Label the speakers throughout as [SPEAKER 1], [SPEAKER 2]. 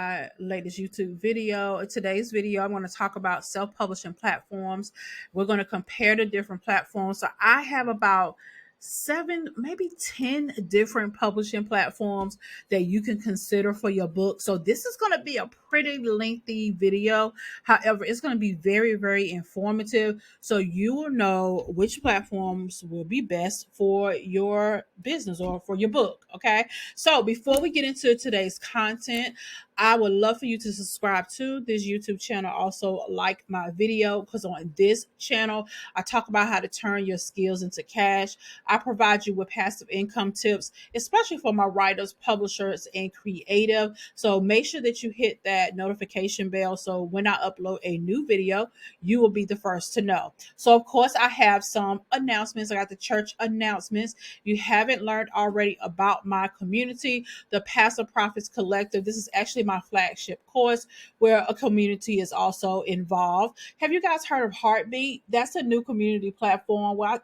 [SPEAKER 1] my latest YouTube video. In today's video, I'm going to talk about self-publishing platforms. We're going to compare the different platforms. So I have about 7, maybe 10 different publishing platforms that you can consider for your book. So this is going to be a pretty lengthy video. However, it's going to be very, very informative. So you will know which platforms will be best for your business or for your book. Okay. So before we get into today's content, I would love for you to subscribe to this YouTube channel. Also, like my video because on this channel, I talk about how to turn your skills into cash. I provide you with passive income tips, especially for my writers, publishers, and creative. So make sure that you hit that notification bell so when I upload a new video, you will be the first to know. So, of course, I have some announcements. I got the church announcements. You haven't learned already about my community, the Passive Profits Collective. This is actually my flagship course where a community is also involved. Have you guys heard of Heartbeat? That's a new community platform where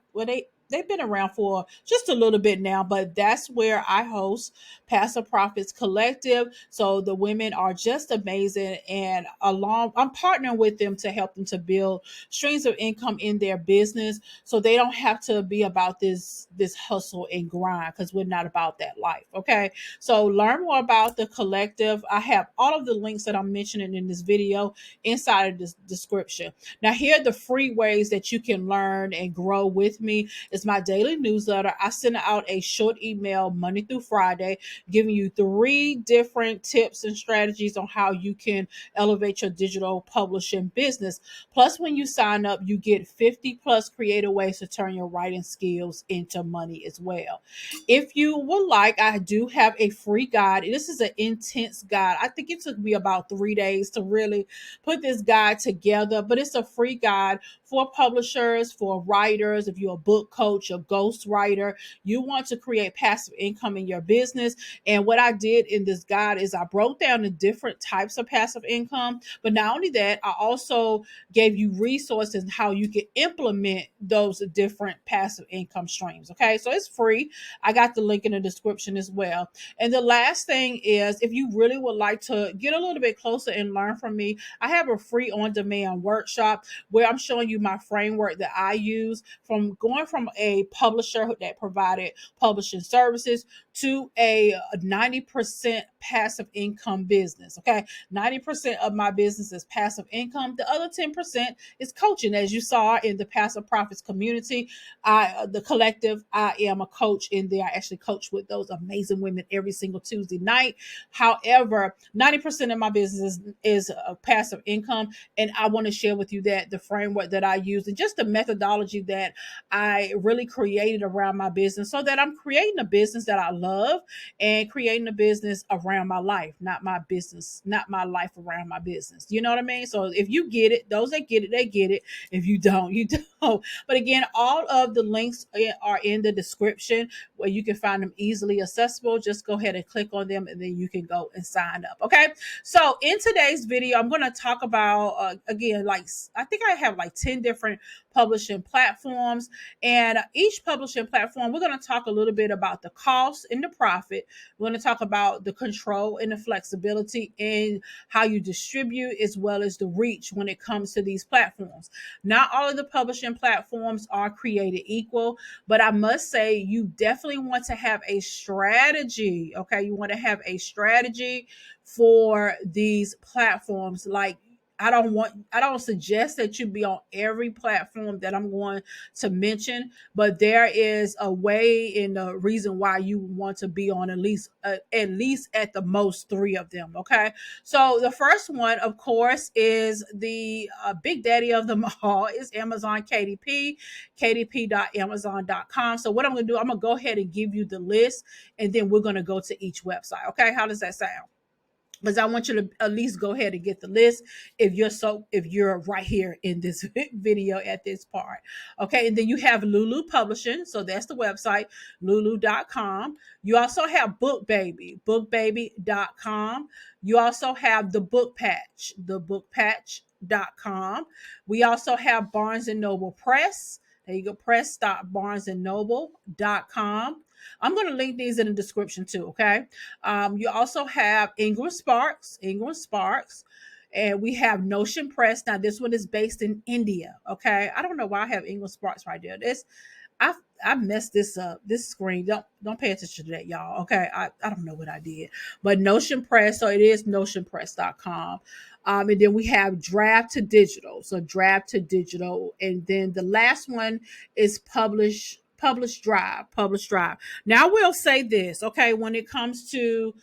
[SPEAKER 1] they've been around for just a little bit now, but that's where I host Passive Profits Collective. So the women are just amazing, and along I'm partnering with them to help them to build streams of income in their business, so they don't have to be about this hustle and grind because we're not about that life. Okay, so learn more about the collective. I have all of the links that I'm mentioning in this video inside of this description. Now, here are the free ways that you can learn and grow with me. It's my daily newsletter. I send out a short email Monday through Friday, giving you 3 different tips and strategies on how you can elevate your digital publishing business. Plus, when you sign up, you get 50 plus creative ways to turn your writing skills into money as well. If you would like, I do have a free guide. This is an intense guide. I think it took me about 3 days to really put this guide together, but it's a free guide for publishers, for writers. If you're a book coach, a ghost writer, you want to create passive income in your business. And what I did in this guide is I broke down the different types of passive income. But not only that, I also gave you resources how you can implement those different passive income streams. Okay, so it's free. I got the link in the description as well. And the last thing is, if you really would like to get a little bit closer and learn from me, I have a free on-demand workshop where I'm showing you my framework that I use from going from a publisher that provided publishing services to a 90% passive income business. Okay, 90% of my business is passive income. The other 10% is coaching. As you saw in the Passive Profits community, the collective, I am a coach in there. I actually coach with those amazing women every single Tuesday night. However, 90% of my business is passive income, and I want to share with you that the framework that I use and just the methodology that I really created around my business, so that I'm creating a business that I love and creating a business around my life, not my business, not my life around my business. You know what I mean? So if you get it, those that get it, they get it. If you don't, you don't. But again, all of the links are in the description where you can find them easily accessible. Just go ahead and click on them and then you can go and sign up. Okay. So in today's video, I'm going to talk about, again, like I think I have like 10 different publishing platforms, and each publishing platform, we're going to talk a little bit about the cost and the profit. We're going to talk about the control and the flexibility and how you distribute, as well as the reach when it comes to these platforms. Not all of the publishing platforms are created equal, but I must say you definitely want to have a strategy. Okay, you want to have a strategy for these platforms. Like, I don't suggest that you be on every platform that I'm going to mention, but there is a way and a reason why you want to be on at least at the most 3 of them. Okay, so the first one, of course, is the big daddy of them all is Amazon KDP, kdp.amazon.com. So what I'm going to do, I'm going to go ahead and give you the list, and then we're going to go to each website. Okay, how does that sound? Because I want you to at least go ahead and get the list if you're right here in this video at this part. Okay, and then you have Lulu Publishing, so that's the website, lulu.com. You also have Bookbaby, bookbaby.com. You also have the Book Patch, thebookpatch.com. We also have Barnes and Noble Press. There you go, press.barnesandnoble.com. I'm going to link these in the description too. Okay. You also have Ingram Sparks, and we have Notion Press. Now this one is based in India. Okay. I don't know why I have Ingram Sparks right there. I I messed this up. This screen. Don't pay attention to that, y'all. Okay. I don't know what I did. But Notion Press, so it is notionpress.com. And then we have Draft to Digital. So Draft to Digital. And then the last one is Publish Drive. Now I will say this, okay, when it comes to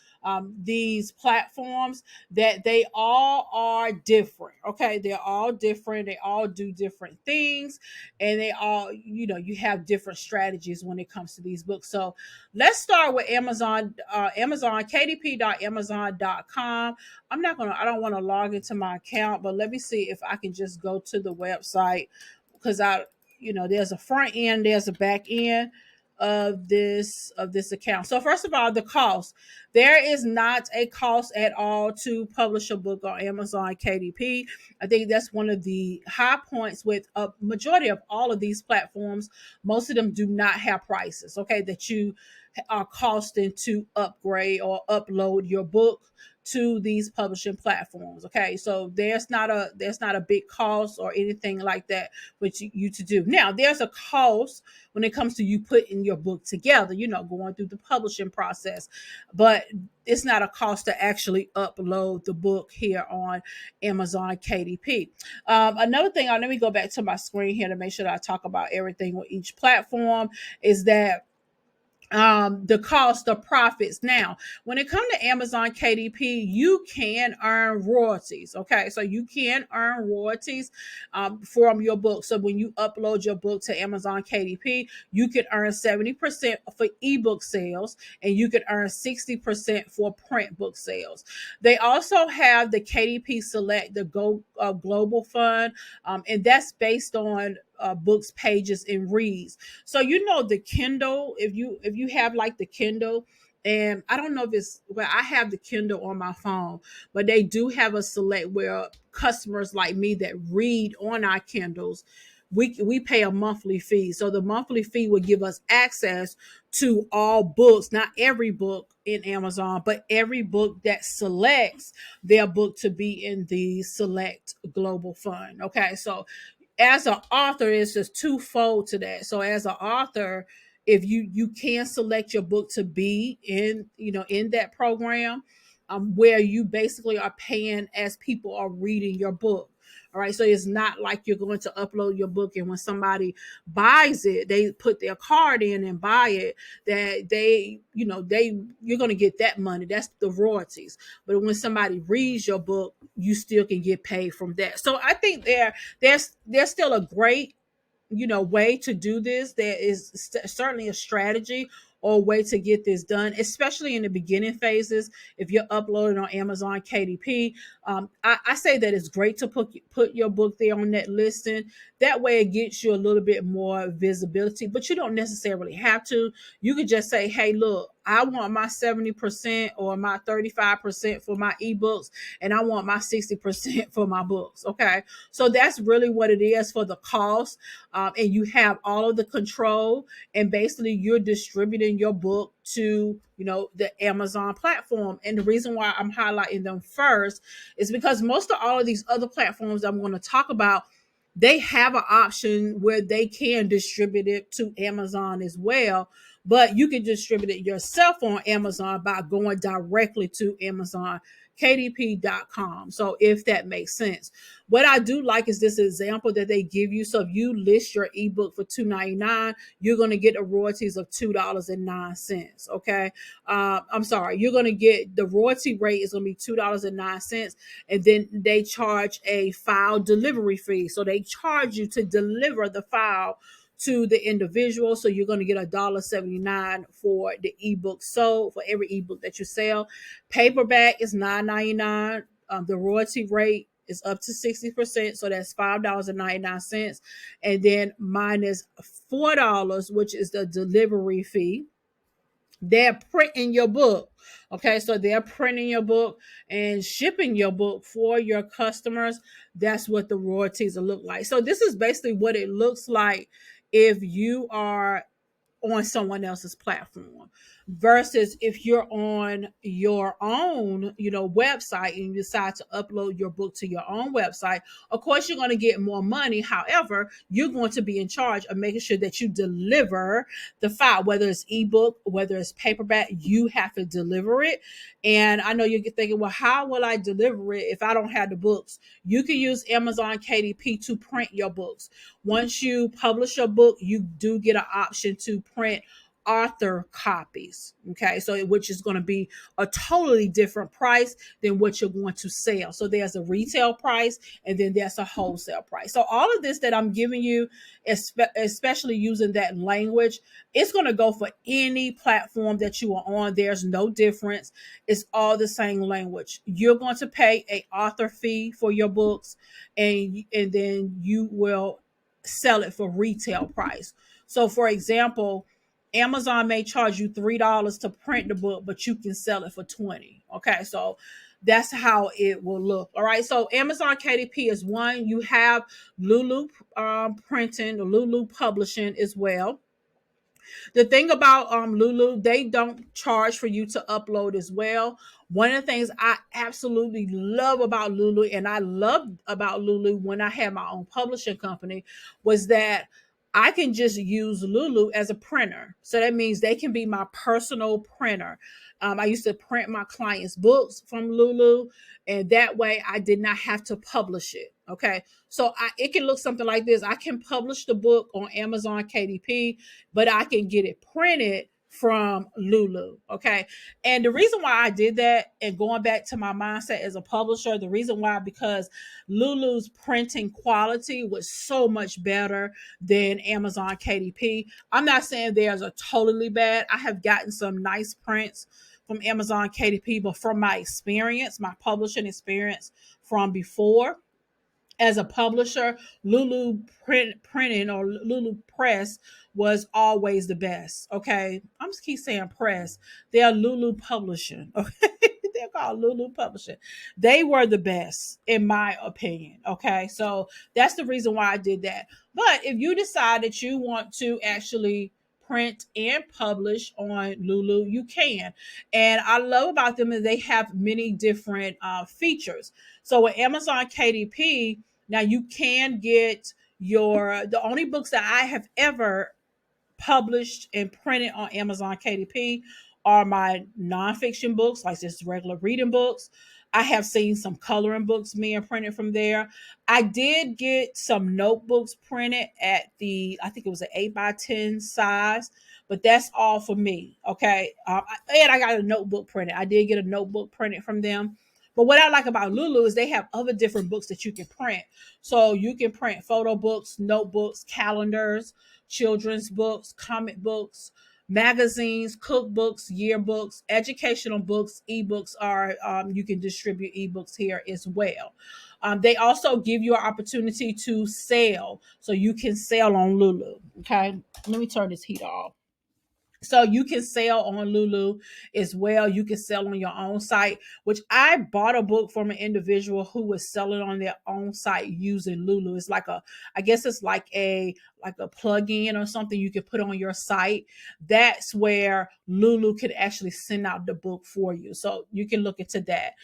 [SPEAKER 1] these platforms, that they all are different. Okay, they're all different. They all do different things, and they all, you have different strategies when it comes to these books. So let's start with Amazon. Amazon, kdp.amazon.com. I don't want to log into my account, but let me see if I can just go to the website, because there's a front end, there's a back end of this account. So first of all, the cost. There is not a cost at all to publish a book on Amazon KDP. I think that's one of the high points with a majority of all of these platforms. Most of them do not have prices, okay, that you are costing to upgrade or upload your book to these publishing platforms. Okay, so there's not a big cost or anything like that for you to do. Now there's a cost when it comes to you putting your book together, going through the publishing process, but it's not a cost to actually upload the book here on Amazon KDP. Another thing, let me go back to my screen here to make sure that I talk about everything with each platform, is that the cost of profits. Now, when it comes to Amazon KDP, you can earn royalties. Okay, so you can earn royalties from your book. So when you upload your book to Amazon KDP, you can earn 70% for ebook sales, and you can earn 60% for print book sales. They also have the KDP Select, the Global Fund, and that's based on books, pages, and reads. So the Kindle, if you have like the Kindle, and I don't know if I have the Kindle on my phone, but they do have a select where customers like me that read on our Kindles, we pay a monthly fee. So the monthly fee will give us access to all books, not every book in Amazon, but every book that selects their book to be in the Select Global Fund. Okay, so as an author, it's just twofold to that. So as an author, if you can select your book to be in that program, where you basically are paying as people are reading your book. All right, so it's not like you're going to upload your book and when somebody buys it, they put their card in and buy it, that you're going to get that money. That's the royalties. But when somebody reads your book, you still can get paid from that. So I think there's still a great way to do this. There is certainly a strategy or a way to get this done, especially in the beginning phases. If you're uploading on Amazon KDP, I say that it's great to put your book there on that listing. That way it gets you a little bit more visibility, but you don't necessarily have to. You could just say, hey, look, I want my 70% or my 35% for my ebooks, and I want my 60% for my books. Okay, so that's really what it is for the cost. And you have all of the control, and basically you're distributing your book to the Amazon platform. And the reason why I'm highlighting them first is because most of all of these other platforms I'm going to talk about, they have an option where they can distribute it to Amazon as well, but you can distribute it yourself on Amazon by going directly to Amazon kdp.com. So if that makes sense. What I do like is this example that they give you. So if you list your ebook for $2.99, you're going to get a royalties of $2.09. Okay. I'm sorry. You're going to get the royalty rate is going to be $2.09. And then they charge a file delivery fee. So they charge you to deliver the file to the individual. So you're going to get $1.79 for the ebook sold, for every ebook that you sell. Paperback is $9.99. The royalty rate is up to 60%. So that's $5.99. And then minus $4, which is the delivery fee. They're printing your book. Okay, so they're printing your book and shipping your book for your customers. That's what the royalties will look like. So this is basically what it looks like if you are on someone else's platform. Versus if you're on your own, website, and you decide to upload your book to your own website, of course you're going to get more money. However, you're going to be in charge of making sure that you deliver the file, whether it's ebook, whether it's paperback, you have to deliver it. And I know you're thinking, well, how will I deliver it if I don't have the books? You can use Amazon KDP to print your books. Once you publish a book, you do get an option to print author copies. Okay, so which is going to be a totally different price than what you're going to sell. So there's a retail price, and then there's a wholesale price. So all of this that I'm giving you, especially using that language, it's going to go for any platform that you are on. There's no difference. It's all the same language. You're going to pay a author fee for your books, and then you will sell it for retail price. So for example, Amazon may charge you $3 to print the book, but you can sell it for 20. Okay, so that's how it will look. All right, so Amazon KDP is one. You have Lulu Printing, or Lulu Publishing as well. The thing about Lulu, they don't charge for you to upload as well. One of the things I absolutely love about Lulu, and I loved about Lulu when I had my own publishing company, was that I can just use Lulu as a printer. So that means they can be my personal printer. I used to print my clients' books from Lulu, and that way I did not have to publish it. Okay. So it can look something like this. I can publish the book on Amazon KDP, but I can get it printed from Lulu. Okay. And the reason why I did that, and going back to my mindset as a publisher, the reason why, because Lulu's printing quality was so much better than Amazon KDP. I'm not saying theirs are totally bad. I have gotten some nice prints from Amazon KDP, but from my experience, my publishing experience from before, as a publisher, Lulu printing, or Lulu Press, was always the best. Okay, I'm just keep saying press. They're Lulu Publishing. Okay, they're called Lulu Publishing. They were the best in my opinion. Okay, so that's the reason why I did that. But if you decide that you want to actually print and publish on Lulu, you can. And I love about them is they have many different features. So with Amazon KDP, now you can get the only books that I have ever published and printed on Amazon KDP are my nonfiction books, like just regular reading books. I have seen some coloring books being printed from there. I did get some notebooks printed at I think it was an 8x10 size, but that's all for me. Okay. And I got a notebook printed. I did get a notebook printed from them. But what I like about Lulu is they have other different books that you can print. So you can print photo books, notebooks, calendars, children's books, comic books, magazines, cookbooks, yearbooks, educational books, ebooks are you can distribute ebooks here as well. They also give you an opportunity to sell, so you can sell on Lulu. Okay, let me turn this heat off. So you can sell on Lulu as well. You can sell on your own site, which I bought a book from an individual who was selling on their own site using Lulu. It's like I guess it's like a plug-in or something you can put on your site. That's where Lulu could actually send out the book for you. So you can look into that.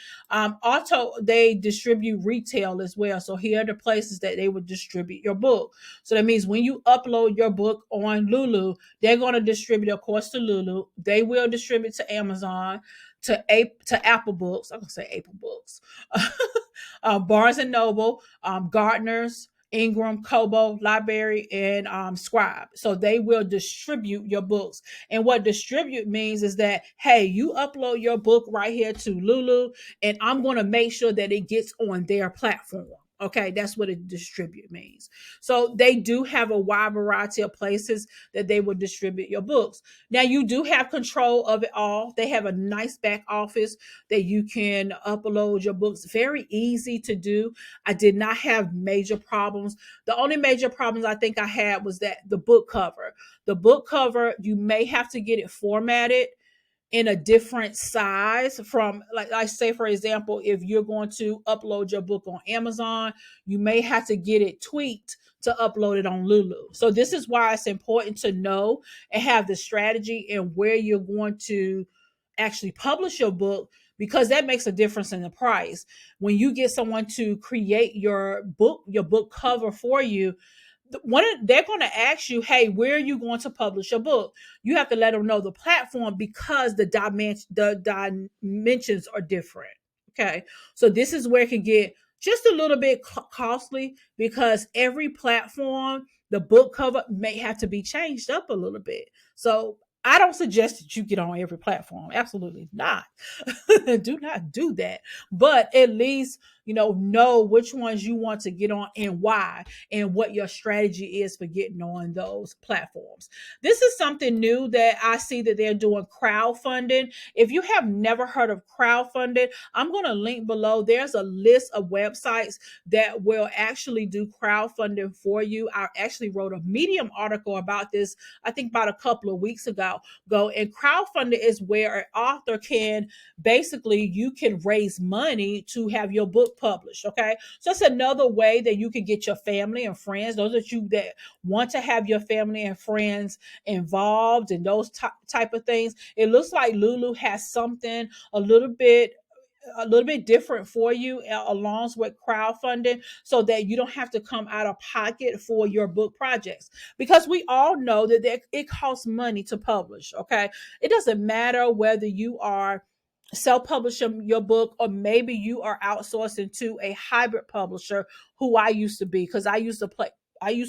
[SPEAKER 1] Also, they distribute retail as well. So here are the places that they would distribute your book. So that means when you upload your book on Lulu, they're going to distribute, of course, to Lulu. They will distribute to Amazon, to Apple Books. I'm going to say Apple Books. Barnes and Noble, Gardner's, Ingram, Cobo, Library, and Scribe. So they will distribute your books. And what distribute means is that, hey, you upload your book right here to Lulu, and I'm going to make sure that it gets on their platform. Okay, that's what a distribute means. So they do have a wide variety of places that they will distribute your books. Now you do have control of it all. They have a nice back office that you can upload your books. Very easy to do. I did not have major problems. The only major problems I think I had was that the book cover. The book cover, you may have to get it formatted in a different size from, like I say, for example, if you're going to upload your book on Amazon, you may have to get it tweaked to upload it on Lulu. So this is why it's important to know and have the strategy and where you're going to actually publish your book, because that makes a difference in the price. When you get someone to create your book cover for you, they're going to ask you, hey, where are you going to publish your book? You have to let them know the platform, because the dimensions are different. Okay, so this is where it can get just a little bit costly, because every platform, the book cover may have to be changed up a little bit. So I don't suggest that you get on every platform. Absolutely not. Do not do that. But at least, know which ones you want to get on and why, and what your strategy is for getting on those platforms. This is something new that I see that they're doing, crowdfunding. If you have never heard of crowdfunding, I'm going to link below. There's a list of websites that will actually do crowdfunding for you. I actually wrote a Medium article about this, I think about a couple of weeks ago. And crowdfunding is where an author can basically, you can raise money to have your book published. Okay, so it's another way that you can get your family and friends, those of you that want to have your family and friends involved in those type of things. It looks like Lulu has something a little bit different for you, along with crowdfunding, so that you don't have to come out of pocket for your book projects, because we all know that it costs money to publish. Okay, it doesn't matter whether you are self-publishing your book, or maybe you are outsourcing to a hybrid publisher, who I used to be, because I used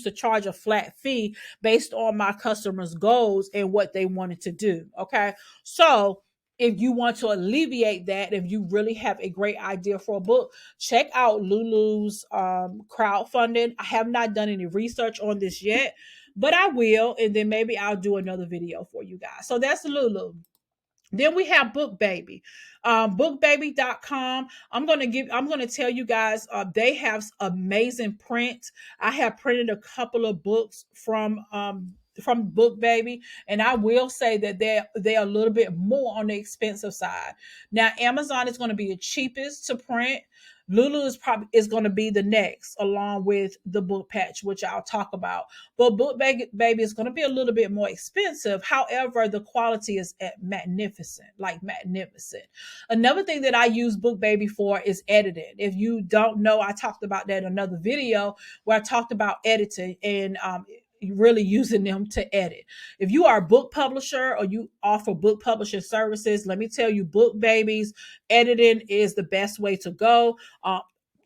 [SPEAKER 1] to charge a flat fee based on my customers' goals and what they wanted to do. Okay, so if you want to alleviate that, if you really have a great idea for a book, check out Lulu's crowdfunding. I have not done any research on this yet, but I will, and then maybe I'll do another video for you guys. So that's Lulu. Then we have Bookbaby. Bookbaby.com. I'm gonna tell you guys, they have amazing print. I have printed a couple of books from Bookbaby, and I will say that they're a little bit more on the expensive side. Now, Amazon is going to be the cheapest to print. Lulu is going to be the next, along with the book patch, which I'll talk about. But Bookbaby is going to be a little bit more expensive. However, the quality is magnificent, like magnificent. Another thing that I use Bookbaby for is editing. If you don't know, I talked about that in another video where I talked about editing and really using them to edit. If you are a book publisher or you offer book publishing services, let me tell you, Bookbaby's editing is the best way to go.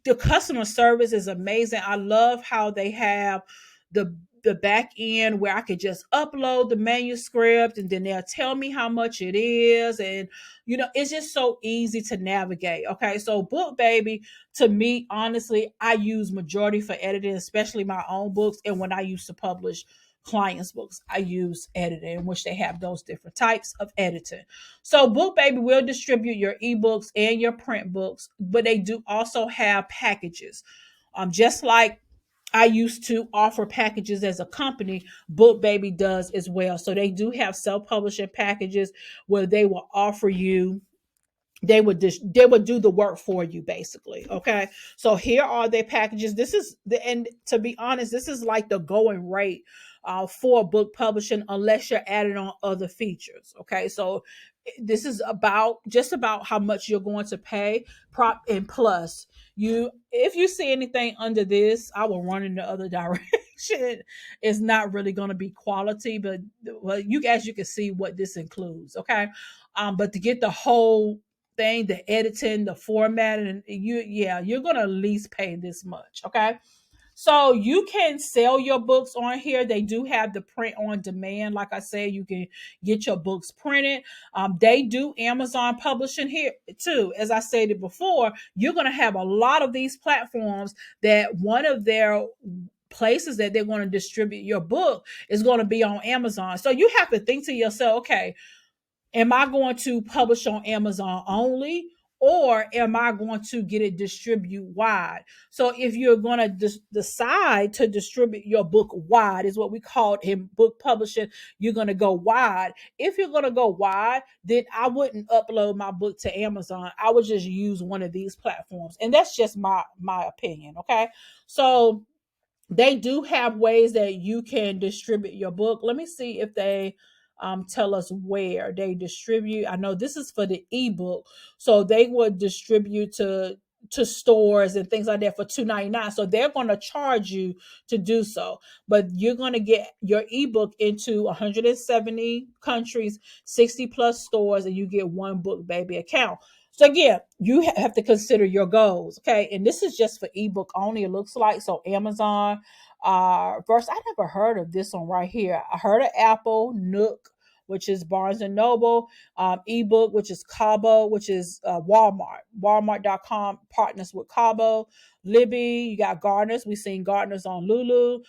[SPEAKER 1] The customer service is amazing. I love how they have the back end where I could just upload the manuscript, and then they'll tell me how much it is, and it's just so easy to navigate. Okay, so Bookbaby, to me, honestly, I use majority for editing, especially my own books, and when I used to publish clients' books, I use editing, in which they have those different types of editing. So Bookbaby will distribute your ebooks and your print books, but they do also have packages. Just like I used to offer packages as a company, Bookbaby does as well. So they do have self-publishing packages where they will offer you, they would do the work for you, basically. Okay, so here are their packages. And to be honest, this is like the going rate for book publishing, unless you're adding on other features. Okay, so this is just about how much you're going to pay, prop and plus. If you see anything under this, I will run in the other direction. It's not really going to be quality, but well, you guys, you can see what this includes. Okay, but to get the whole thing, the editing, the formatting, and you're gonna at least pay this much. Okay, so you can sell your books on here. They do have the print on demand. Like I said, you can get your books printed. They do Amazon publishing here too. As I stated before, you're gonna have a lot of these platforms that one of their places that they're going to distribute your book is going to be on Amazon. So you have to think to yourself, okay, am I going to publish on Amazon only? or am I going to get it distribute wide? So if you're going to decide to distribute your book wide, is what we call it in book publishing, you're going to go wide. If you're going to go wide, then I wouldn't upload my book to Amazon. I would just use one of these platforms. And that's just my opinion, okay? So they do have ways that you can distribute your book. Let me see if they tell us where they distribute. I know this is for the ebook, so they would distribute to stores and things like that for $2.99. So they're going to charge you to do so, but you're going to get your ebook into 170 countries, 60 plus stores, and you get one Bookbaby account. So again, you have to consider your goals, okay? And this is just for ebook only. It looks like so. Amazon, first, I never heard of this one right here. I heard of Apple, Nook, which is Barnes and Noble, ebook, which is Cobo, which is Walmart. Walmart.com partners with Cobo. Libby, you got Gardeners. We've seen Gardeners on Lulu.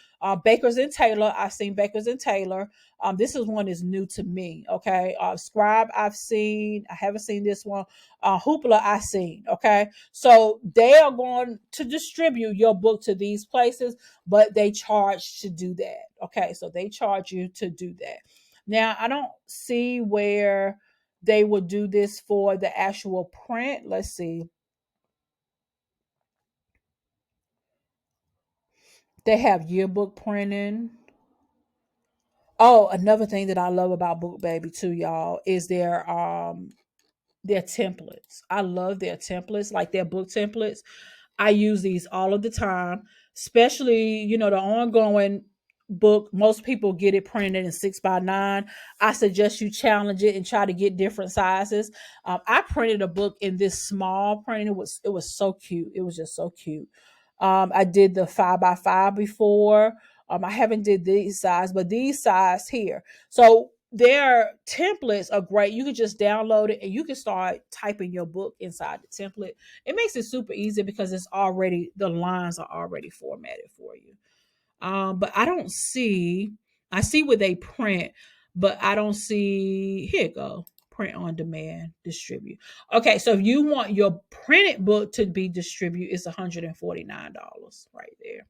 [SPEAKER 1] Bakers and Taylor. I've seen Bakers and Taylor. This is one is new to me. Okay. Scribe, I've seen. I haven't seen this one. Hoopla, I've seen. Okay. So they are going to distribute your book to these places, but they charge to do that. Okay. So they charge you to do that. Now, I don't see where they would do this for the actual print. Let's see. They have yearbook printing. Oh, another thing that I love about Bookbaby too, y'all, is their templates. I love their templates, like their book templates. I use these all of the time, especially, the ongoing book. Most people get it printed in 6x9. I suggest you challenge it and try to get different sizes. I printed a book in this small print. It was so cute. It was just so cute. I did the 5x5 before. I haven't did these size, but these size here. So their templates are great. You can just download it and you can start typing your book inside the template. It makes it super easy because the lines are already formatted for you. But I see where they print, but I don't see, here you go, print on demand, distribute. Okay, so if you want your printed book to be distributed, it's $149 right there.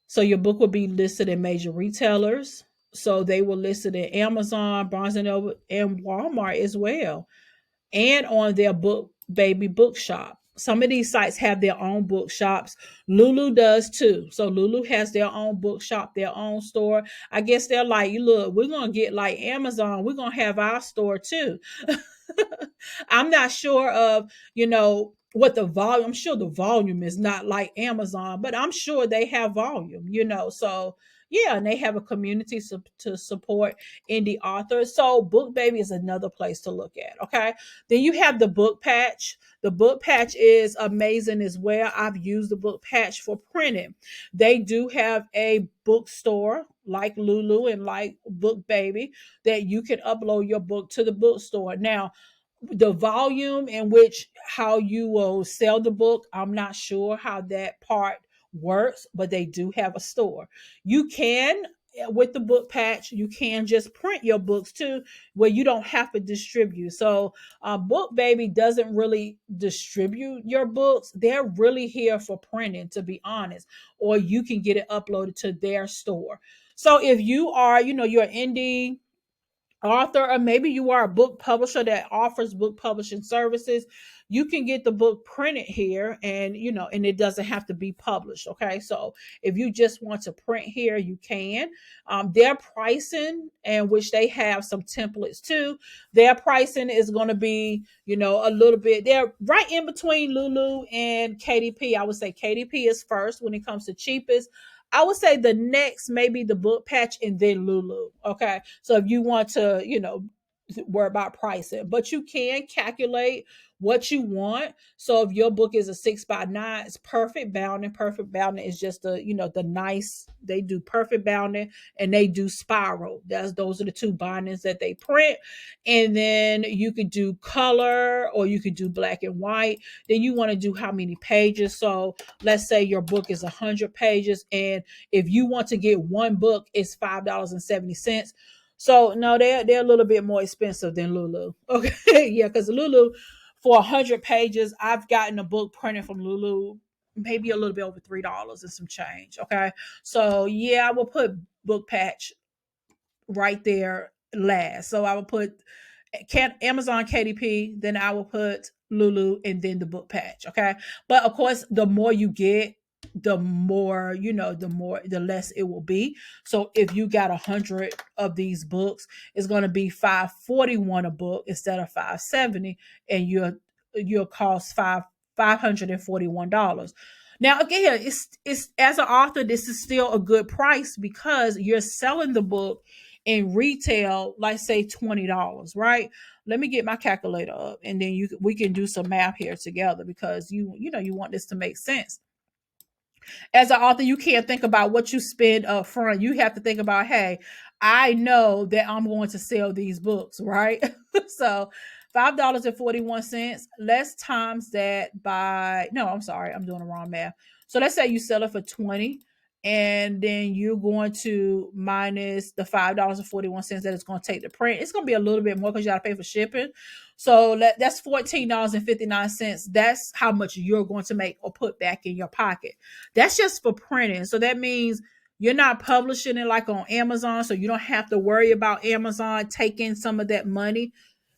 [SPEAKER 1] So your book will be listed in major retailers. So they will list it in Amazon, Barnes and Noble, and Walmart as well, and on their Bookbaby bookshop. Some of these sites have their own bookshops. Lulu does too. So Lulu has their own bookshop, their own store. I guess they're like, look, we're gonna get like Amazon. We're gonna have our store too. I'm not sure of, what the volume. I'm sure the volume is not like Amazon, but I'm sure they have volume. So yeah, and they have a community to support indie authors. So Bookbaby is another place to look at. Okay. Then you have the book patch. The book patch is amazing as well. I've used the book patch for printing. They do have a bookstore like Lulu and like Bookbaby that you can upload your book to the bookstore. Now, the volume in which how you will sell the book, I'm not sure how that part works, but they do have a store. You can, with the book patch, you can just print your books too, where you don't have to distribute. So Bookbaby doesn't really distribute your books. They're really here for printing, to be honest, or you can get it uploaded to their store. So if you are, you're an indie author, or maybe you are a book publisher that offers book publishing services, you can get the book printed here, and it doesn't have to be published. Okay, so if you just want to print here, you can. Their pricing, and which they have some templates too, their pricing is going to be, a little bit, they're right in between Lulu and KDP. I would say KDP is first when it comes to cheapest. I would say the next, maybe the book patch, and then Lulu. Okay. So if you want to, worry about pricing, but you can calculate what you want. So if your book is a 6x9, it's perfect bounding. Perfect bounding is just the nice, they do perfect bounding and they do spiral. Those are the two bindings that they print. And then you could do color or you could do black and white. Then you want to do how many pages. So let's say your book is 100 pages. And if you want to get one book, it's $5.70. So no, they're a little bit more expensive than Lulu. Okay. Yeah, because Lulu, for 100 pages, I've gotten a book printed from Lulu maybe a little bit over $3 and some change. Okay. So yeah, I will put book patch right there last. So I will put Amazon KDP, then I will put Lulu, and then the book patch. Okay. But of course, the more you get, the more, the less it will be. So if you got 100 of these books, it's going to be $541 a book instead of $570, and you'll cost $541. Now again, it's as an author, this is still a good price because you're selling the book in retail, like say $20, right? Let me get my calculator up, and then we can do some math here together, because you want this to make sense. As an author, you can't think about what you spend up front. You have to think about, hey, I know that I'm going to sell these books, right? So $5.41. Let's times that by, no, I'm sorry, I'm doing the wrong math. So let's say you sell it for 20, and then you're going to minus the $5.41 that it's going to take to print. It's going to be a little bit more because you got to pay for shipping. So that's $14.59. That's how much you're going to make or put back in your pocket. That's just for printing. So that means you're not publishing it like on Amazon. So you don't have to worry about Amazon taking some of that money.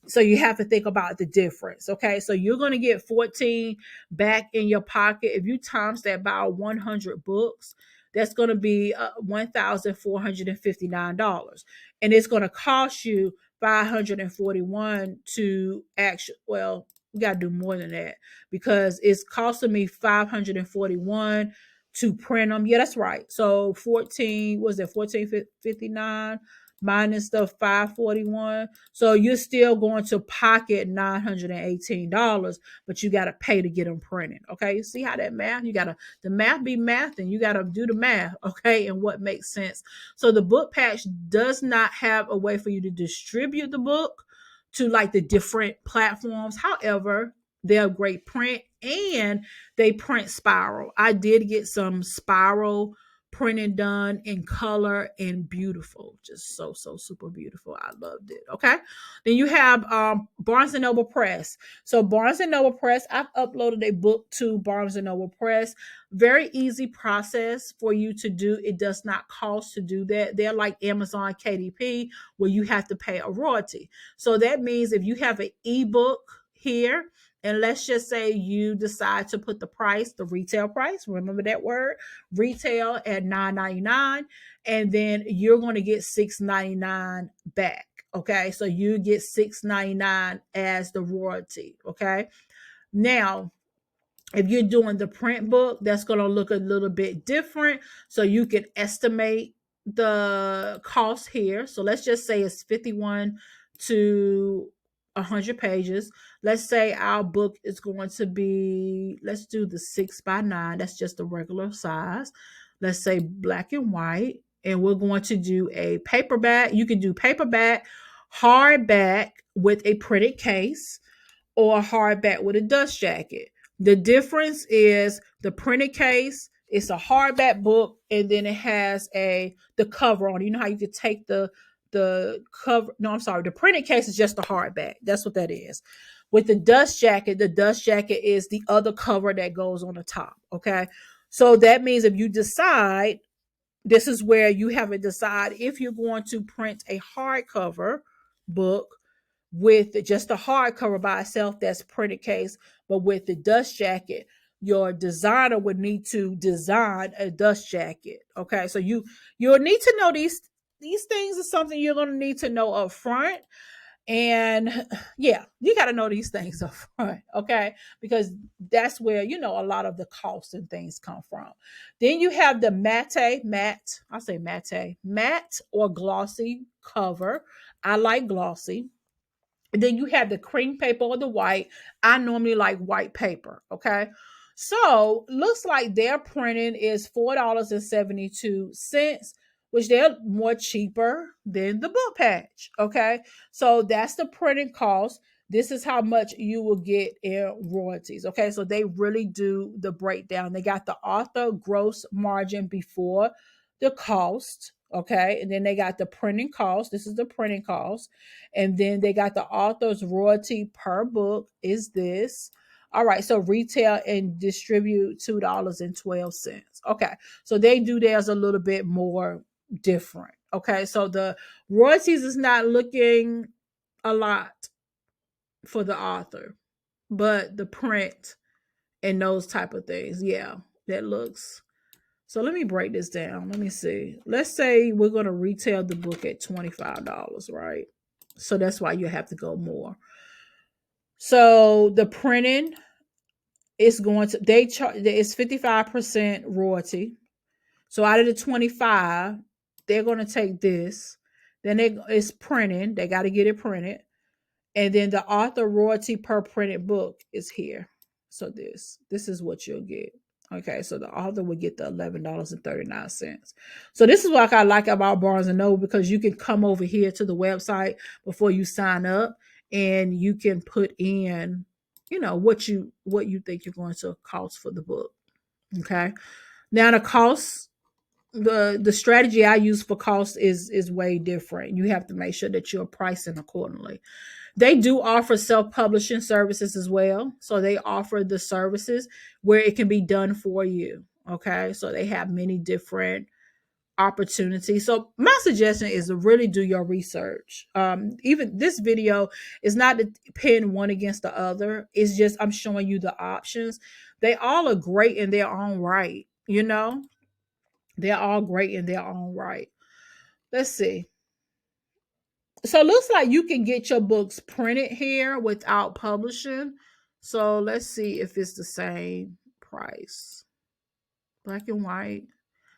[SPEAKER 1] So you have to think about the difference. Okay. So you're going to get 14 back in your pocket. If you times that by 100 books, that's going to be $1,459. And it's going to cost you 541 to actually, well, we got to do more than that, because it's costing me 541 to print them. Yeah, that's right. So 14, was it 1459 minus the 541? So you're still going to pocket $918, but you got to pay to get them printed. Okay. You see how that math, the math be math, and you got to do the math. Okay. And what makes sense. So the book patch does not have a way for you to distribute the book to like the different platforms. However, they're great print, and they print spiral. I did get some spiral printing done in color and beautiful, just so super beautiful. I loved it. Okay. Then you have Barnes and Noble Press. So Barnes and Noble Press, I've uploaded a book to Barnes and Noble Press. Very easy process for you to do. It does not cost to do that. They're like Amazon KDP, where you have to pay a royalty. So that means if you have an ebook here, and let's just say you decide to put the retail price, remember that word, retail at $9.99, and then you're going to get $6.99 back. Okay. So you get $6.99 as the royalty. Okay. Now, if you're doing the print book, that's going to look a little bit different. So you can estimate the cost here. So let's just say it's 51 to 100 pages. Let's say our book is going to be, let's do the 6x9. That's just the regular size. Let's say black and white. And we're going to do a paperback. You can do paperback, hardback with a printed case, or hardback with a dust jacket. The difference is the printed case, it's a hardback book, and then it has the cover on it. You know how you could take the cover? No, I'm sorry. The printed case is just the hardback. That's what that is. With the dust jacket is the other cover that goes on the top. Okay. So that means if you decide, this is where you have to decide if you're going to print a hardcover book with just the hardcover by itself, that's printed case, but with the dust jacket, your designer would need to design a dust jacket. Okay, so you'll need to know these things is something you're going to need to know up front. And yeah, you got to know these things up front, okay? Because that's where, a lot of the costs and things come from. Then you have the matte or glossy cover. I like glossy. And then you have the cream paper or the white. I normally like white paper, okay? So looks like their printing is $4.72, which they're more cheaper than the book patch, okay? So that's the printing cost. This is how much you will get in royalties, okay? So they really do the breakdown. They got the author gross margin before the cost, Okay. And then they got the printing cost. This is the printing cost. And then they got the author's royalty per book is this. All right. So retail and distribute $2.12. Okay. So they do theirs a little bit more different. Okay. So the royalties is not looking a lot for the author, but the print and those type of things, yeah, that looks. So let me break this down. Let me see. Let's say we're going to retail the book at $25, right? So that's why you have to go more. So the printing is going to, they charge, it's 55% royalty. So out of the 25, they're going to take this. Then it's printing. They got to get it printed. And then the author royalty per printed book is here. So this is what you'll get. Okay, so the author would get the $11.39. So this is what I like about Barnes and Noble, because you can come over here to the website before you sign up, and you can put in, what you think you're going to cost for the book. Okay, now the cost, the strategy I use for cost is way different. You have to make sure that you're pricing accordingly. They do offer self-publishing services as well. So they offer the services where it can be done for you. Okay. So they have many different opportunities. So my suggestion is to really do your research. Even this video is not to pin one against the other. It's just I'm showing you the options. They all are great in their own right. They're all great in their own right. Let's see. So it looks like you can get your books printed here without publishing. So let's see if it's the same price. Black and white.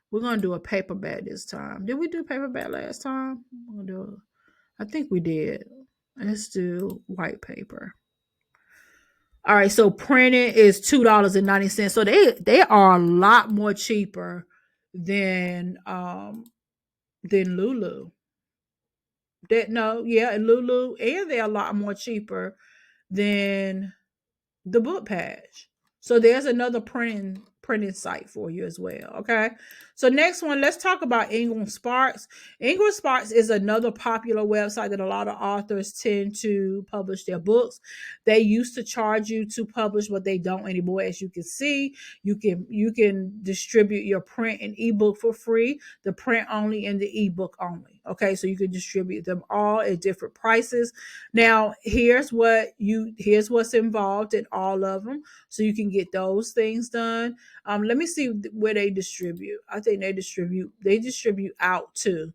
[SPEAKER 1] We're going to do a paperback this time. Did we do paperback last time? I think we did. Let's do white paper. All right, so printed is $2.90. So they are a lot more cheaper than Lulu. Lulu, and they're a lot more cheaper than the book patch. So there's another printing site for you as well. Okay. So next one, let's talk about Ingram Sparks. Ingram Sparks is another popular website that a lot of authors tend to publish their books. They used to charge you to publish, but they don't anymore. As you can see, you can distribute your print and ebook for free, the print only and the ebook only. Okay. So you can distribute them all at different prices. Now, here's what's involved in all of them, so you can get those things done. Let me see where they distribute. I think they distribute out too.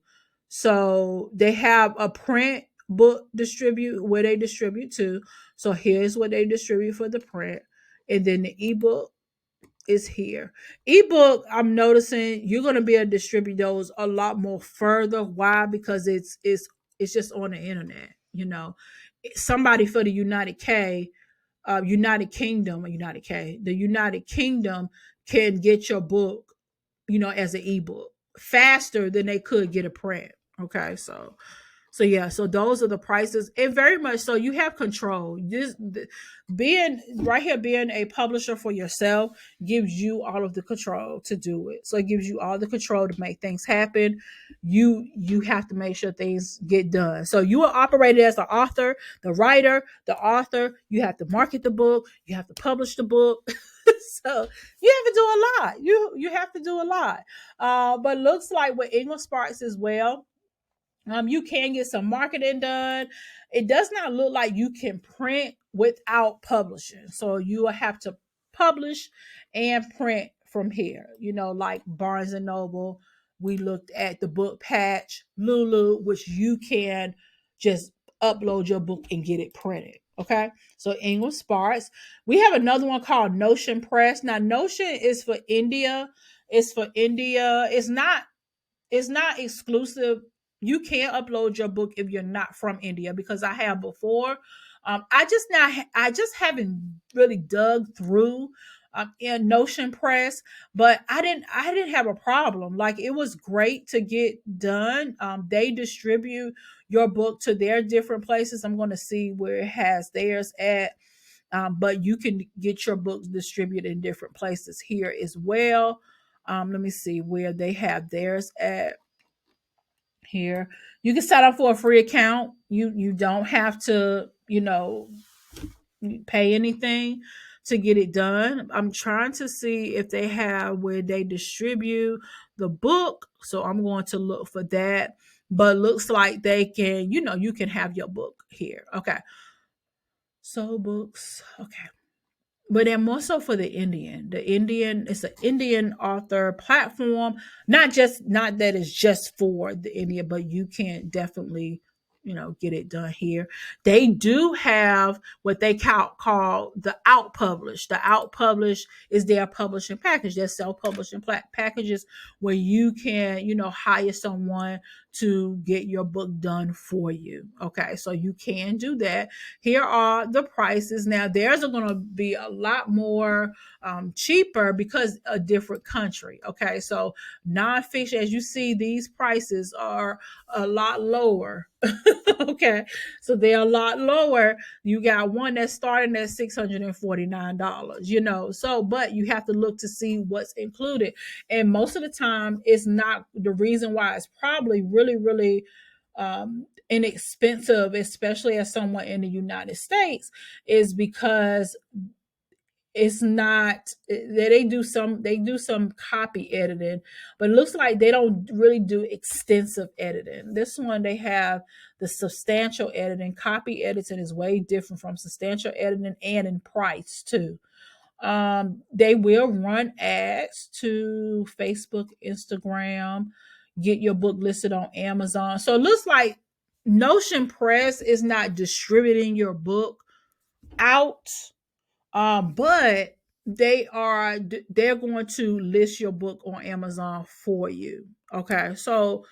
[SPEAKER 1] So they have a print book distribute where they distribute to. So here's what they distribute for the print, and then the ebook is here. Ebook, I'm noticing you're going to be able to distribute those a lot more further. Why? Because it's just on the internet. Somebody for the United Kingdom, the United Kingdom can get your book, as an ebook faster than they could get a print. Okay, so yeah, so those are the prices, and very much so you have control. Being right here, being a publisher for yourself gives you all of the control to do it. So it gives you all the control to make things happen. You have to make sure things get done. So you are operated as the author, the writer, the author. You have to market the book. You have to publish the book. So you have to do a lot. You have to do a lot. But looks like with Ingram Sparks as well, you can get some marketing done. It does not look like you can print without publishing. So you will have to publish and print from here. Like Barnes and Noble, we looked at the book patch, Lulu, which you can just upload your book and get it printed. Okay. So Ingram Sparks. We have another one called Notion Press. Now, Notion is for India. It's not exclusive. You can upload your book if you're not from India, because I have before. I just haven't really dug through in Notion Press, but I didn't have a problem. Like, it was great to get done. They distribute your book to their different places. I'm going to see where it has theirs at. But you can get your books distributed in different places here as well. Let me see where they have theirs at. here. You can sign up for a free account. You don't have to, pay anything to get it done. I'm trying to see if they have where they distribute the book. So I'm going to look for that. But looks like they can, you can have your book here. Okay. So books. Okay. But they're more so for the Indian. The Indian, it's an Indian author platform. Not that it's just for the Indian, but you can definitely, get it done here. They do have what they call the out publish. The out publish is their publishing package. Their self publishing packages where you can, hire someone to get your book done for you. Okay, so you can do that. Here are the prices. Now, theirs are going to be a lot more cheaper because a different country. Okay, so nonfiction, as you see, these prices are a lot lower. Okay, so they're a lot lower. You got one that's starting at $649, so but you have to look to see what's included. And most of the time, it's not the reason why it's probably really, really inexpensive, especially as someone in the United States, is because it's not they do some copy editing, but it looks like they don't really do extensive editing. This one, they have the substantial editing. Copy editing is way different from substantial editing, and in price too. They will run ads to Facebook, Instagram, get your book listed on Amazon. So it looks like Notion Press is not distributing your book out, but they're going to list your book on Amazon for you. Okay, so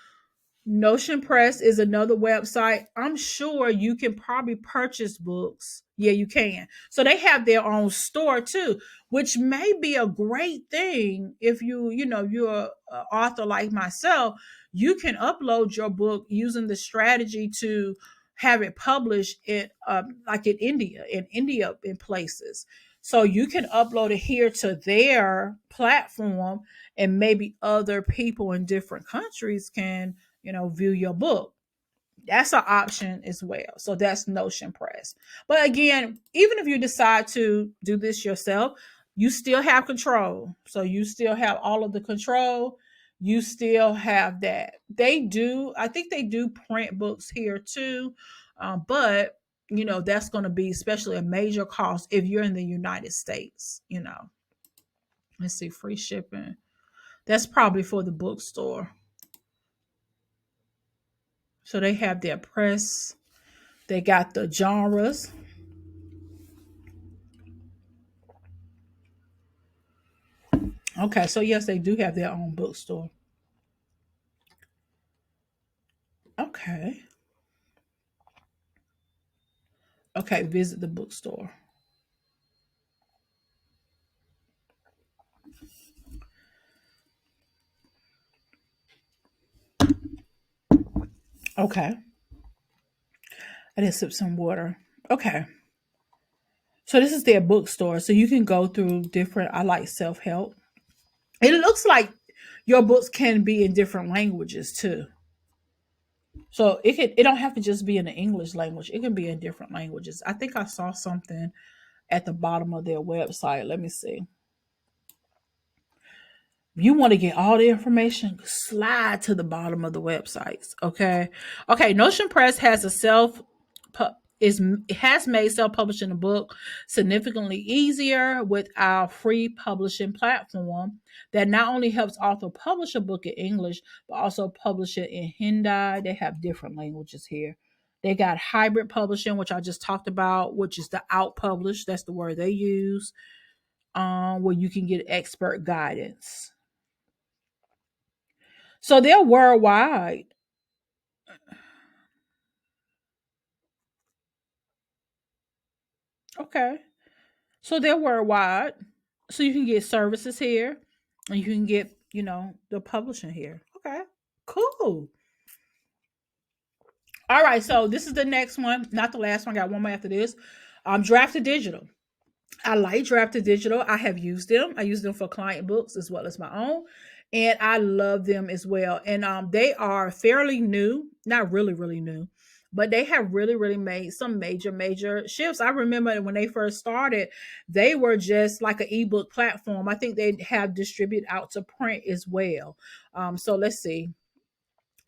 [SPEAKER 1] Notion Press is another website. I'm sure you can probably purchase books. Yeah, you can. So they have their own store too, which may be a great thing if you're an author like myself. You can upload your book using the strategy to have it published like in India in places. So you can upload it here to their platform, and maybe other people in different countries can view your book. That's an option as well. So that's Notion Press. But again, even if you decide to do this yourself, you still have control. So you still have all of the control. You still have that. I think they do print books here too. But that's going to be especially a major cost if you're in the United States. Let's see, free shipping. That's probably for the bookstore. So they have their press. They got the genres. Okay, so yes, they do have their own bookstore. Okay. Okay, visit the bookstore. Okay. I just sip some water. Okay. So this is their bookstore. So you can go through different, I like self-help. It looks like your books can be in different languages too. So it don't have to just be in the English language. It can be in different languages. I think I saw something at the bottom of their website. Let me see. If you want to get all the information, slide to the bottom of the websites. Okay. Notion Press has a self is it has made self-publishing a book significantly easier with our free publishing platform that not only helps author publish a book in English, but also publish it in Hindi. They have different languages here. They got hybrid publishing, which I just talked about, which is the out publish. That's the word they use, where you can get expert guidance. So they're worldwide. Okay. So they're worldwide. So you can get services here, and you can get, the publishing here. Okay. Cool. All right. So this is the next one. Not the last one. I got one more after this. Drafted Digital. I like Drafted Digital. I have used them. I use them for client books as well as my own. and I love them as well. And they are fairly new, not really, really new, but they have really, really made some major shifts. I remember when they first started, they were just like an ebook platform. I think they have distributed out to print as well. So let's see,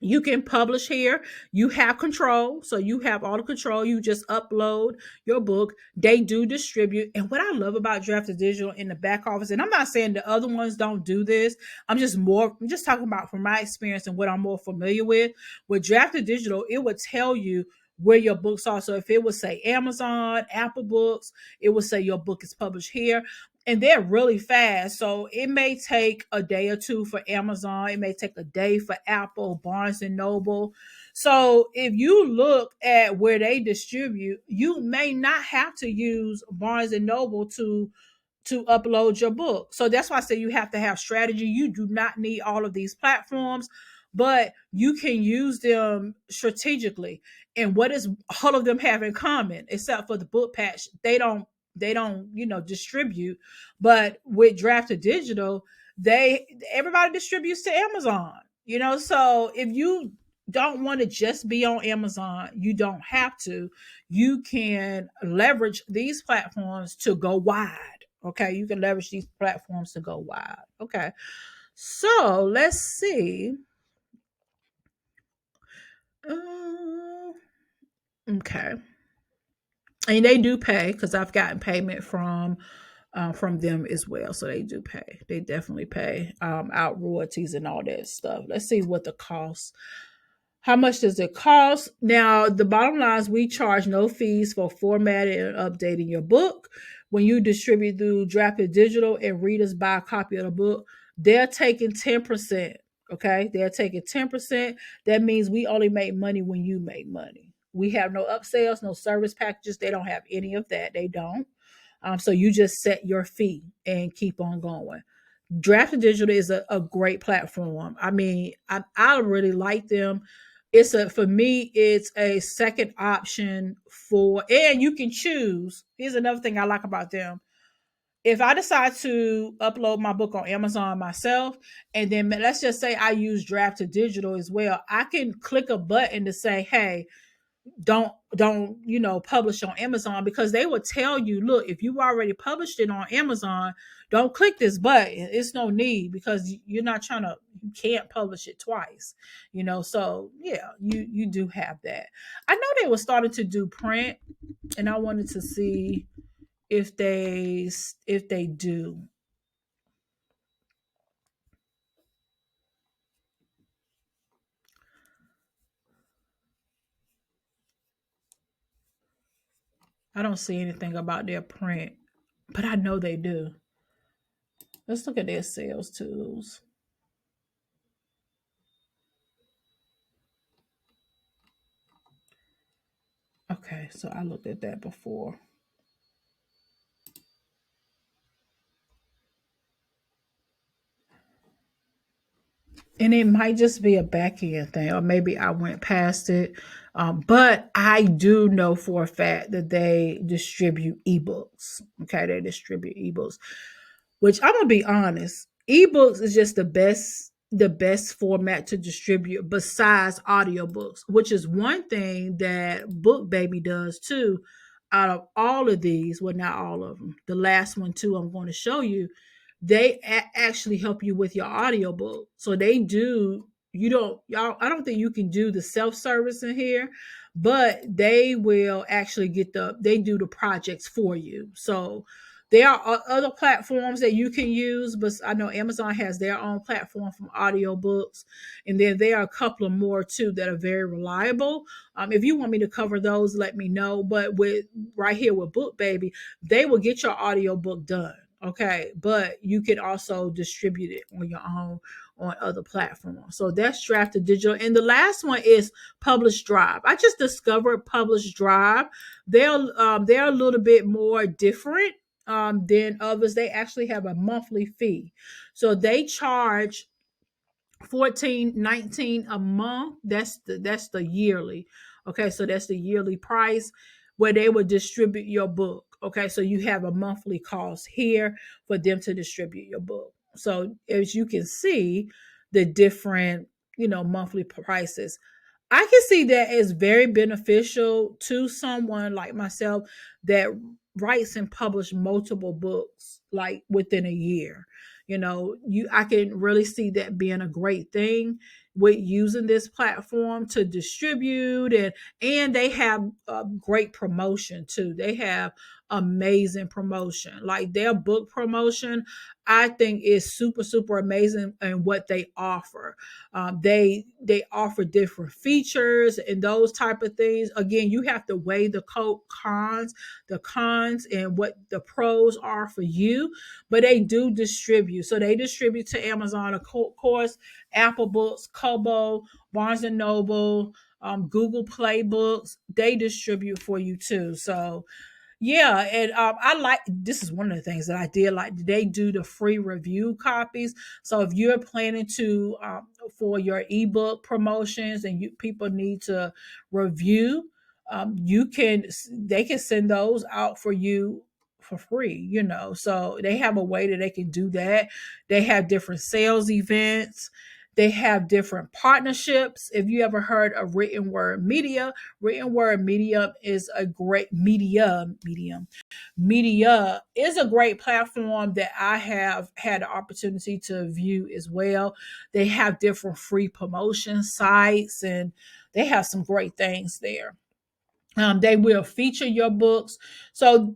[SPEAKER 1] you can publish here. You have control. So you have all the control. You just upload your book. They do distribute. And what I love about Drafted Digital in the back office, and I'm not saying the other ones don't do this. I'm just talking about from my experience and what I'm more familiar with. With Drafted Digital, it would tell you where your books are. So if it would say Amazon, Apple Books, it would say your book is published here, and they're really fast. So it may take a day or two for Amazon. It may take a day for Apple, Barnes and Noble. So if you look at where they distribute, you may not have to use Barnes and Noble to upload your book. So that's why I say you have to have strategy. You do not need all of these platforms, but you can use them strategically. And what does all of them have in common, except for the book patch? They don't distribute. But with Drafted Digital, everybody distributes to Amazon. So if you don't want to just be on Amazon, you don't have to. You can leverage these platforms to go wide. Okay, you can leverage these platforms to go wide. Okay, so let's see. Uh, okay, and they do pay because I've gotten payment from them as well. So they do pay. They definitely pay out royalties and all that stuff. Let's see what the cost. How much does it cost? Now, the bottom line is we charge no fees for formatting and updating your book. When you distribute through Drafted Digital and readers buy a copy of the book, they're taking 10%. Okay, they're taking 10%. That means we only make money when you make money. We have no upsells, no service packages. They don't have any of that. They don't. So you just set your fee and keep on going. Drafted Digital is a great platform. I mean, I really like them. For me, it's a second option and you can choose. Here's another thing I like about them. If I decide to upload my book on Amazon myself, and then let's just say I use Drafted Digital as well, I can click a button to say, hey, don't publish on Amazon, because they will tell you, look, if you already published it on Amazon, don't click this button. It's no need, because you can't publish it twice. So yeah, you do have that. I know they were starting to do print, and I wanted to see if they do. I don't see anything about their print, but I know they do. Let's look at their sales tools. Okay, so I looked at that before. And it might just be a back end thing, or maybe I went past it. But I do know for a fact that they distribute ebooks. Okay, they distribute ebooks, which I'm gonna be honest, ebooks is just the best format to distribute besides audiobooks, which is one thing that Bookbaby does too. Out of all of these, well, not all of them, the last one too, I'm going to show you, they actually help you with your audiobook. So they do. You don't, y'all, I don't think you can do the self-service in here, but they will actually they do the projects for you. So there are other platforms that you can use, but I know Amazon has their own platform from audiobooks. And then there are a couple of more too that are very reliable. If you want me to cover those, let me know. But with right here with Bookbaby, they will get your audiobook done. Okay. But you can also distribute it on your own on other platforms. So that's Drafted Digital. And the last one is Publish Drive. I just discovered Publish Drive. They're a little bit more different than others. They actually have a monthly fee. So they charge 14.19 a month. That's the yearly. Okay, so that's the yearly price where they would distribute your book. Okay, so you have a monthly cost here for them to distribute your book. So as you can see, the different, monthly prices. I can see that as very beneficial to someone like myself that writes and publish multiple books like within a year. I can really see that being a great thing with using this platform to distribute, and they have great promotion too. They have amazing promotion. Like their book promotion, I think is super super amazing in what they offer. They offer different features and those type of things. Again, you have to weigh the cons and what the pros are for you. But they do distribute. So they distribute to Amazon, of course, Apple Books, Cobo, Barnes and Noble, Google Play Books. They distribute for you too. So yeah, and I like, this is one of the things that I did like. They do the free review copies. So if you're planning to for your ebook promotions and people need to review, they can send those out for you for free. So they have a way that they can do that. They have different sales events. They have different partnerships. If you ever heard of Written Word Medium is a great media is a great platform that I have had the opportunity to view as well. They have different free promotion sites, and they have some great things there. They will feature your books. So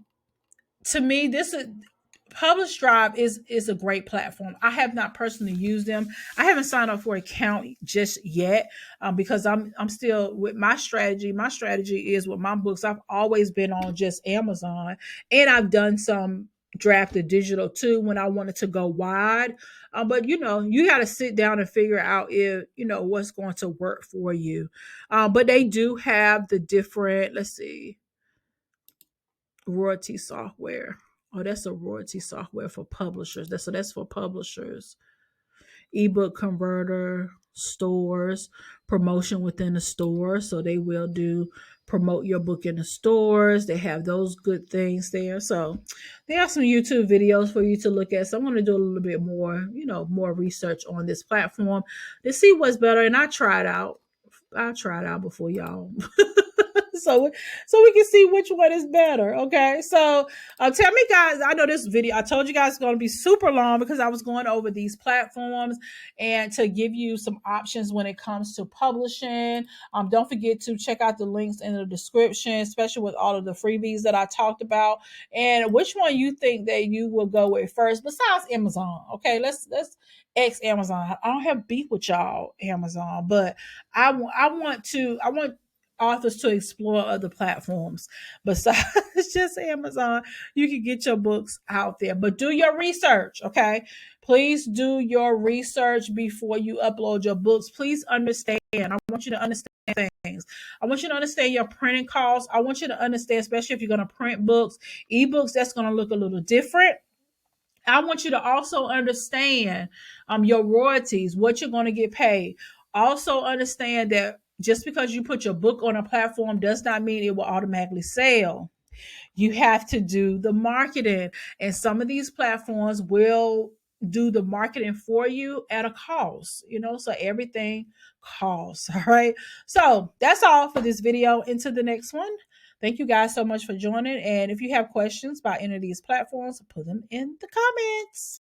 [SPEAKER 1] to me, this is Publish Drive is a great platform. I have not personally used them. I haven't signed up for an account just yet, because I'm still with my strategy. My strategy is with my books. I've always been on just Amazon, and I've done some drafted digital too when I wanted to go wide. But you got to sit down and figure out if what's going to work for you. But they do have the different. Let's see, royalty software. Oh, that's a royalty software for publishers. That's for publishers. Ebook converter, stores, promotion within the store. So they will do promote your book in the stores. They have those good things there. So they have some YouTube videos for you to look at. So I'm going to do a little bit more, more research on this platform to see what's better. And I tried out. I tried out before y'all. so we can see which one is better. Okay, so tell me, guys. I know this video, I told you guys, it's going to be super long because I was going over these platforms and to give you some options when it comes to publishing. Don't forget to check out the links in the description, especially with all of the freebies that I talked about, and which one you think that you will go with first besides Amazon. Okay, let's ex Amazon. I don't have beef with y'all Amazon, but I want authors to explore other platforms besides just Amazon. You can get your books out there, but do your research, okay? Please do your research before you upload your books. Please understand. I want you to understand things. I want you to understand your printing costs. I want you to understand, especially if you're going to print books, ebooks, that's going to look a little different. I want you to also understand your royalties, what you're going to get paid. Also understand that just because you put your book on a platform does not mean it will automatically sell. You have to do the marketing, and some of these platforms will do the marketing for you at a cost, so everything costs. All right. So that's all for this video. Into the next one. Thank you guys so much for joining. And if you have questions about any of these platforms, put them in the comments.